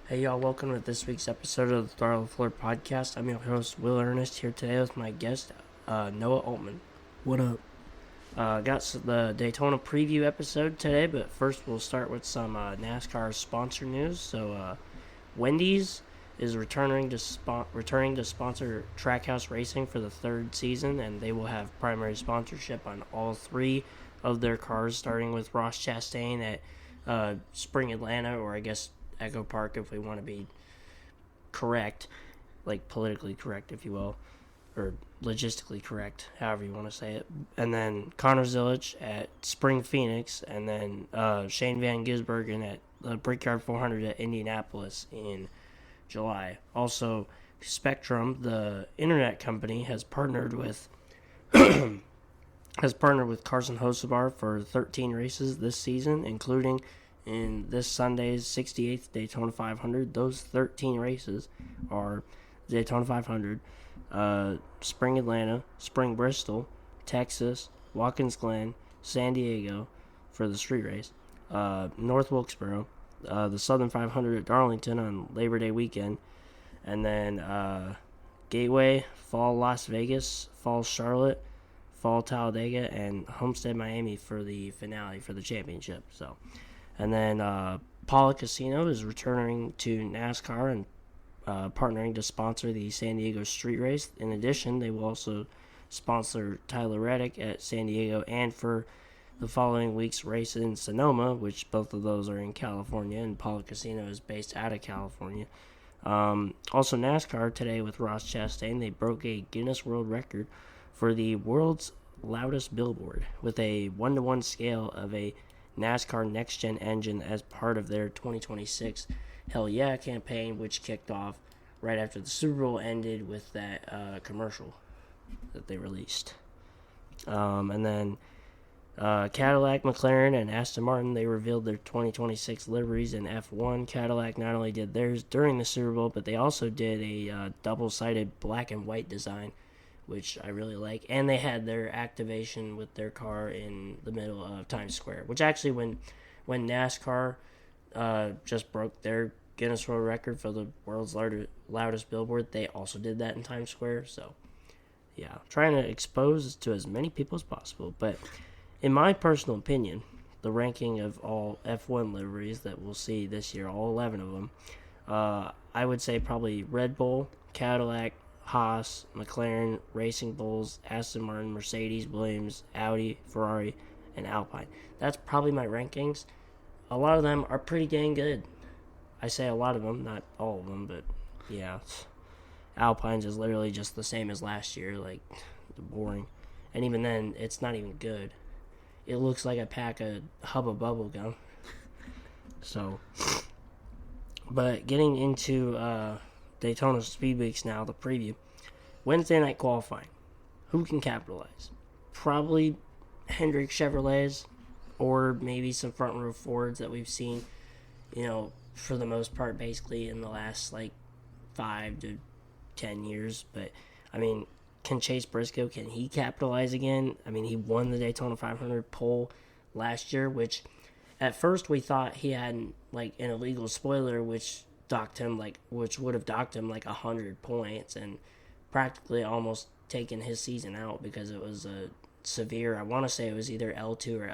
Hey y'all, welcome to this week's episode of the Throttle podcast. I'm your host, Will Earnest, here today with my guest, Noah Altman. What up? Got the Daytona preview episode today, but first we'll start with some NASCAR sponsor news. So, Wendy's is returning to sponsor Trackhouse Racing for the third season, and they will have primary sponsorship on all three of their cars, starting with Ross Chastain at Spring Atlanta, or I guess Echo Park if we want to be correct, like politically correct, if you will, or logistically correct, however you want to say it. And then Connor Zilic at Spring Phoenix, and then Shane Van Gisbergen at the Brickyard 400 at Indianapolis in July. Also, Spectrum, the internet company, has partnered with Carson Hocevar for 13 races this season, including in this Sunday's 68th Daytona 500. Those 13 races are Daytona 500, Spring Atlanta, Spring Bristol, Texas, Watkins Glen, San Diego for the street race, North Wilkesboro, the Southern 500 at Darlington on Labor Day weekend, and then Gateway, Fall Las Vegas, Fall Charlotte, Fall Talladega, and Homestead Miami for the finale for the championship. So, and then Paula Casino is returning to NASCAR and partnering to sponsor the San Diego street race. In addition, they will also sponsor Tyler Reddick at San Diego and for the following week's race in Sonoma, which both of those are in California, and Paula Casino is based out of California. Also, NASCAR today with Ross Chastain, they broke a Guinness World Record for the world's loudest billboard with a 1-to-1 scale of a NASCAR Next Gen engine as part of their 2026 Hell Yeah campaign, which kicked off right after the Super Bowl ended with that commercial that they released. And then Cadillac, McLaren, and Aston Martin, they revealed their 2026 liveries in F1. Cadillac not only did theirs during the Super Bowl, but they also did a double-sided black and white design, which I really like. And they had their activation with their car in the middle of Times Square, which actually when NASCAR just broke their Guinness World Record for the world's loudest billboard, they also did that in Times Square. So, yeah, trying to expose to as many people as possible. But in my personal opinion, the ranking of all F1 liveries that we'll see this year, all 11 of them, I would say probably Red Bull, Cadillac, Haas, McLaren, Racing Bulls, Aston Martin, Mercedes, Williams, Audi, Ferrari, and Alpine. That's probably my rankings. A lot of them are pretty dang good. I say a lot of them, not all of them, but yeah. Alpine's is literally just the same as last year, like boring. And even then, it's not even good. It looks like a pack of Hubba Bubble Gum. So, but getting into Daytona Speedweeks now, the preview. Wednesday night qualifying. Who can capitalize? Probably Hendrick Chevrolets, or maybe some front row Fords that we've seen, for the most part, basically in the last 5 to 10 years. But I mean, can Chase Briscoe, can he capitalize again? I mean, he won the Daytona 500 pole last year, which at first we thought he had an illegal spoiler, which would have docked him 100 points and practically almost taken his season out because it was a severe, I want to say it was either L2 or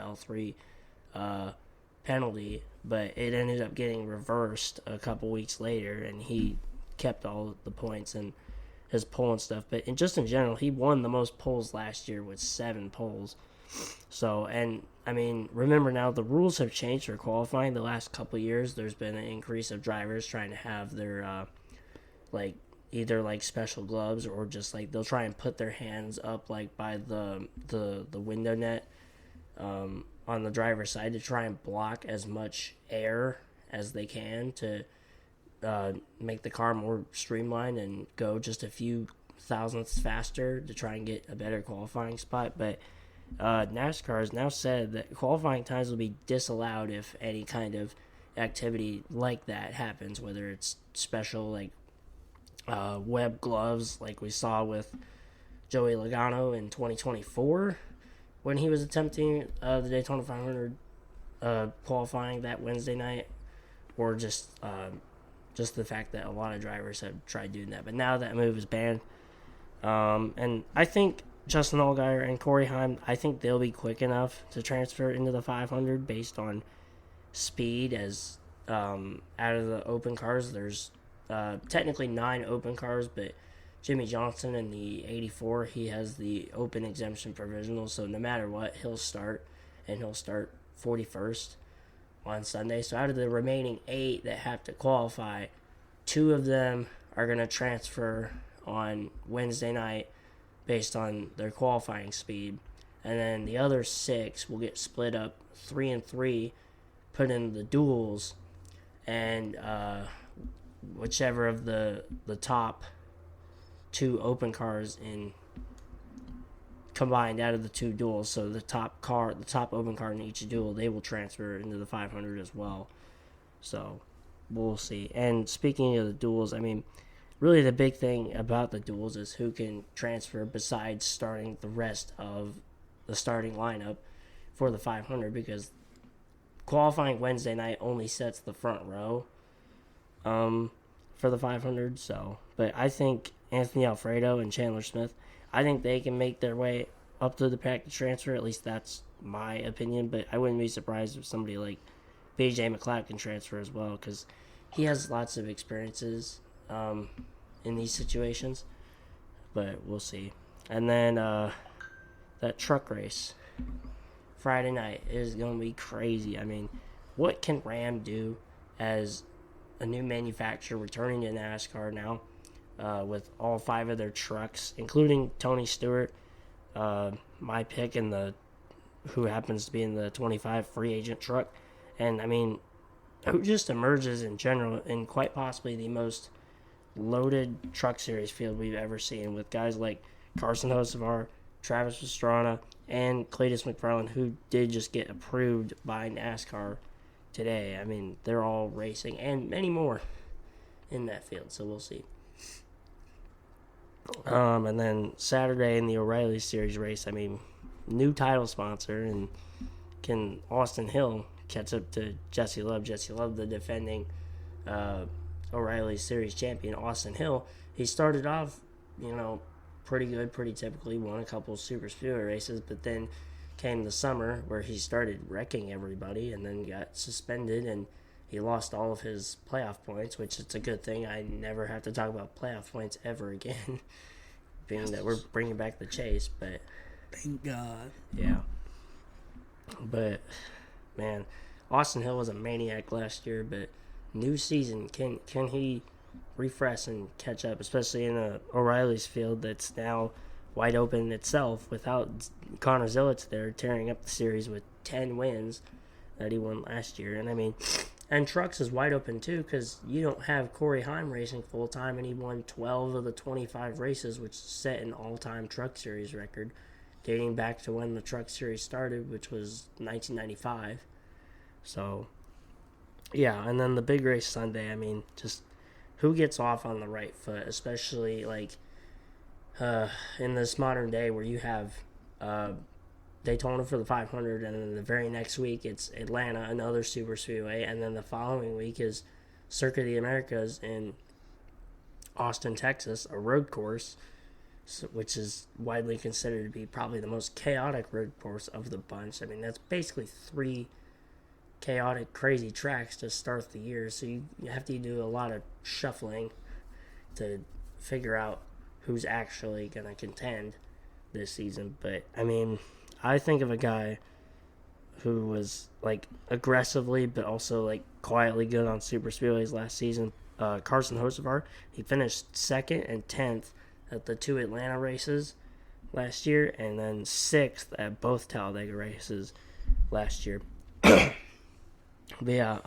L3 penalty, but it ended up getting reversed a couple weeks later, and he kept all the points and his pole and stuff. But in general, he won the most poles last year with 7 poles. So, and I mean, remember now the rules have changed for qualifying the last couple years. There's been an increase of drivers trying to have their either special gloves or just they'll try and put their hands up by the window net on the driver's side to try and block as much air as they can to make the car more streamlined and go just a few thousandths faster to try and get a better qualifying spot. But NASCAR has now said that qualifying times will be disallowed if any kind of activity like that happens, whether it's special web gloves like we saw with Joey Logano in 2024 when he was attempting the Daytona 500 qualifying that Wednesday night, or just Just the fact that a lot of drivers have tried doing that. But now that move is banned. And I think Justin Allgaier and Corey Heim, I think they'll be quick enough to transfer into the 500 based on speed. As out of the open cars, there's technically 9 open cars, but Jimmy Johnson in the 84, he has the open exemption provisional, so no matter what, he'll start, and he'll start 41st on Sunday. So out of the remaining 8 that have to qualify, 2 of them are going to transfer on Wednesday night based on their qualifying speed, and then the other 6 will get split up 3 and 3, put in the duels, and whichever of the top 2 open cars in combined out of the 2 duels, so the top open car in each duel, they will transfer into the 500 as well. So we'll see. And speaking of the duels, I mean, really the big thing about the duels is who can transfer besides starting the rest of the starting lineup for the 500, because qualifying Wednesday night only sets the front row for the 500. So, but I think Anthony Alfredo and Chandler Smith, I think they can make their way up to the package transfer. At least that's my opinion, but I wouldn't be surprised if somebody like BJ McLeod can transfer as well, because he has lots of experiences in these situations. But we'll see. And then that truck race Friday night is going to be crazy. I mean, what can Ram do as a new manufacturer returning to NASCAR now with all 5 of their trucks, including Tony Stewart, my pick in the who happens to be in the 25 free agent truck. And, I mean, who just emerges in general in quite possibly the most loaded truck series field we've ever seen, with guys like Carson Hocevar, Travis Pastrana, and Cletus McFarland, who did just get approved by NASCAR today. I mean, they're all racing, and many more in that field, so we'll see. And then Saturday in the O'Reilly Series race, I mean, new title sponsor, and can Austin Hill catch up to Jesse Love? Jesse Love, the defending O'Reilly Series champion. Austin Hill, he started off, pretty good, pretty typically, won a couple super speedway races, but then came the summer where he started wrecking everybody and then got suspended, and he lost all of his playoff points, which it's a good thing. I never have to talk about playoff points ever again, being that we're bringing back the chase, but thank God. Yeah. But, man, Austin Hill was a maniac last year, but new season, can he refresh and catch up, especially in a O'Reilly's field that's now wide open itself without Connor Zillich there tearing up the series with 10 wins that he won last year. And I mean, and trucks is wide open too, because you don't have Corey Heim racing full time, and he won 12 of the 25 races, which set an all-time truck series record dating back to when the truck series started, which was 1995. So yeah, and then the big race Sunday, I mean, just who gets off on the right foot, especially like in this modern day where you have Daytona for the 500, and then the very next week it's Atlanta, another super speedway, and then the following week is Circuit of the Americas in Austin, Texas, a road course, which is widely considered to be probably the most chaotic road course of the bunch. I mean, that's basically 3 chaotic, crazy tracks to start the year, so you have to do a lot of shuffling to figure out who's actually going to contend this season. But, I mean, I think of a guy who was, like, aggressively but also, like, quietly good on super speedways last season, Carson Hocevar. He finished 2nd and 10th at the 2 Atlanta races last year, and then 6th at both Talladega races last year. But yeah,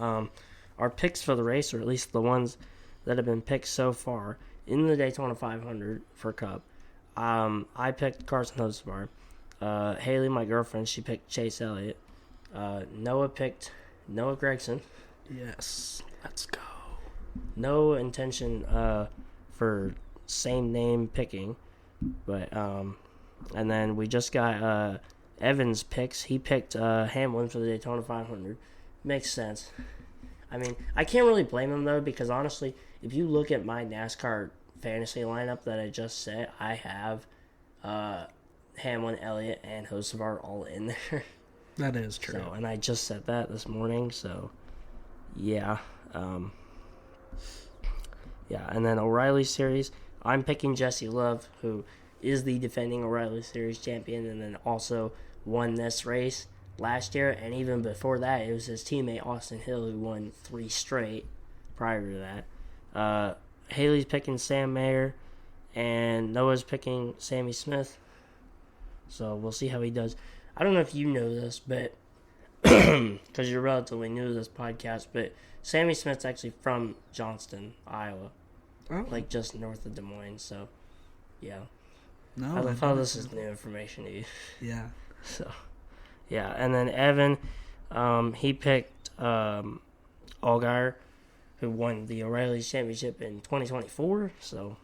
our picks for the race, or at least the ones that have been picked so far in the Daytona 500 for Cup, I picked Carson Hocevar. Haley, my girlfriend, she picked Chase Elliott. Noah picked Noah Gragson. Yes, let's go. No intention for same name picking, but and then we just got Evan's picks. He picked Hamlin for the Daytona 500. Makes sense. I mean, I can't really blame him, though, because honestly, if you look at my NASCAR fantasy lineup that I just said, I have Hamlin, Elliott, and Hocevar all in there. That is true. So, and I just said that this morning, so yeah. Yeah, and then O'Reilly Series, I'm picking Jesse Love, who is the defending O'Reilly Series champion and then also won this race last year. And even before that, it was his teammate Austin Hill who won 3 straight prior to that. Haley's picking Sam Mayer, and Noah's picking Sammy Smith. So we'll see how he does. I don't know if you know this, but because you're relatively new to this podcast, but Sammy Smith's actually from Johnston, Iowa, like just north of Des Moines. So, yeah. No, I love how this is new information to you. Yeah. So, yeah, and then Evan, he picked Allgaier, who won the O'Reilly's Championship in 2024. So,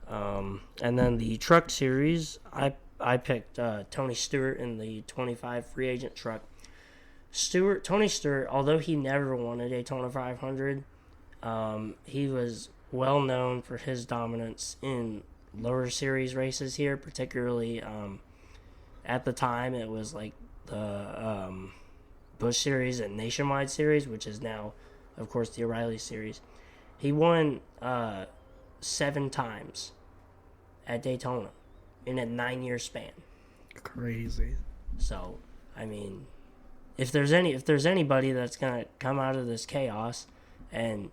and then the Truck Series, I picked Tony Stewart in the 25 free agent truck. Tony Stewart, although he never won a Daytona 500, he was well known for his dominance in lower series races here, particularly at the time it was like the Busch Series and Nationwide Series, which is now, of course, the O'Reilly Series. He won 7 times at Daytona in a 9-year span. Crazy. So, I mean, if there's anybody that's gonna come out of this chaos and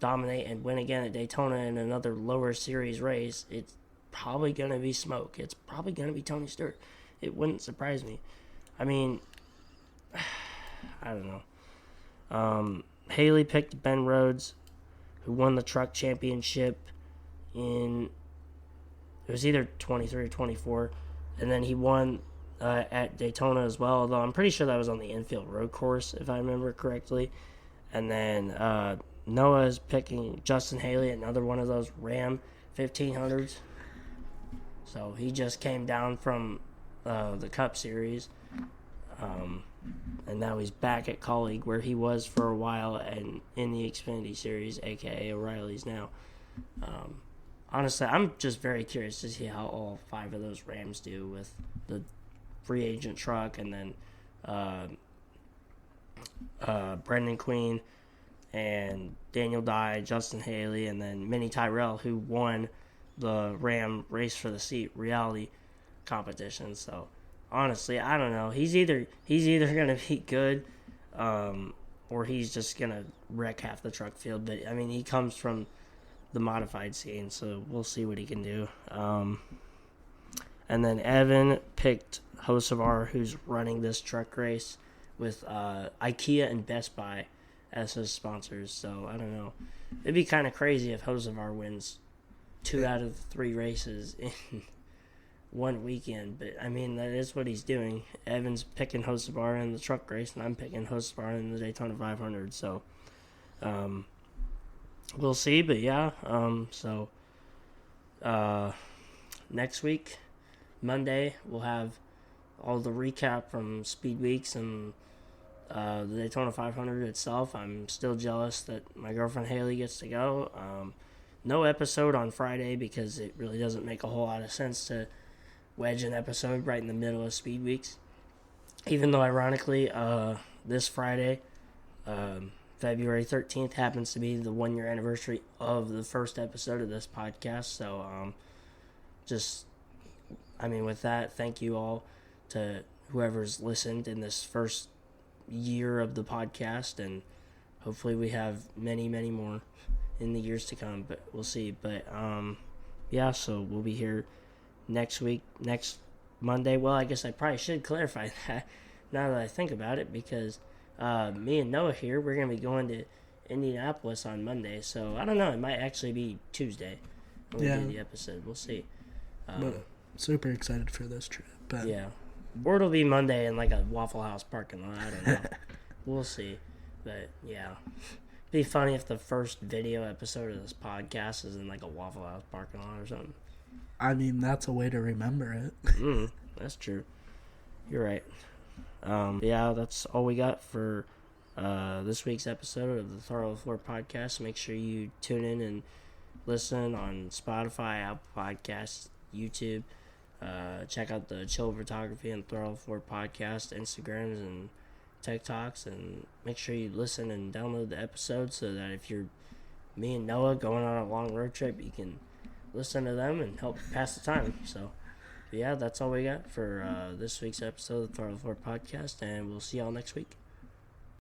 dominate and win again at Daytona in another lower series race, it's probably gonna be Smoke. It's probably gonna be Tony Stewart. It wouldn't surprise me. I mean, I don't know. Haley picked Ben Rhodes, who won the truck championship in, it was either 23 or 24, and then he won at Daytona as well, although I'm pretty sure that was on the infield road course, if I remember correctly. And then Noah is picking Justin Haley, another one of those Ram 1500s. So he just came down from the Cup Series, and now he's back at Colleague, where he was for a while and in the Xfinity Series, a.k.a. O'Reilly's now. Honestly, I'm just very curious to see how all 5 of those Rams do with the free agent truck, and then Brendan Queen and Daniel Dye, Justin Haley, and then Minnie Tyrell, who won the Ram Race for the Seat reality competition. So honestly, I don't know. He's either gonna be good, or he's just gonna wreck half the truck field. But I mean, he comes from the modified scene, so we'll see what he can do. And then Evan picked Hocevar, who's running this truck race with IKEA and Best Buy as his sponsors. So I don't know. It'd be kind of crazy if Hocevar wins 2 out of 3 races in one weekend. But I mean, that is what he's doing. Evan's picking Hocevar in the truck race, and I'm picking Hocevar in the Daytona 500. So we'll see. But yeah, so next week, Monday, we'll have all the recap from Speedweeks and the Daytona 500 itself. I'm still jealous that my girlfriend Haley gets to go. No episode on Friday because it really doesn't make a whole lot of sense to wedge an episode right in the middle of Speedweeks. Even though, ironically, this Friday, February 13th, happens to be the 1-year anniversary of the first episode of this podcast. So, with that, thank you all to whoever's listened in this first year of the podcast, and hopefully we have many, many more in the years to come, but we'll see. But, yeah, so we'll be here next Monday. Well, I guess I probably should clarify that now that I think about it, because me and Noah here, we're going to be going to Indianapolis on Monday, so I don't know, it might actually be Tuesday when we do the episode. We'll see. But super excited for this trip. But yeah. Or it'll be Monday in like a Waffle House parking lot. I don't know. We'll see. But yeah. It'd be funny if the first video episode of this podcast is in like a Waffle House parking lot or something. I mean, that's a way to remember it. That's true. You're right. Yeah, that's all we got for this week's episode of the Throttle 4 podcast. Make sure you tune in and listen on Spotify, Apple Podcasts, YouTube. Check out the Chill Photography and Throttle 4 podcast, Instagrams, and TikToks, and make sure you listen and download the episode so that if you're me and Noah going on a long road trip, you can listen to them and help pass the time. So, yeah, that's all we got for this week's episode of the Throttle 4 podcast, and we'll see y'all next week.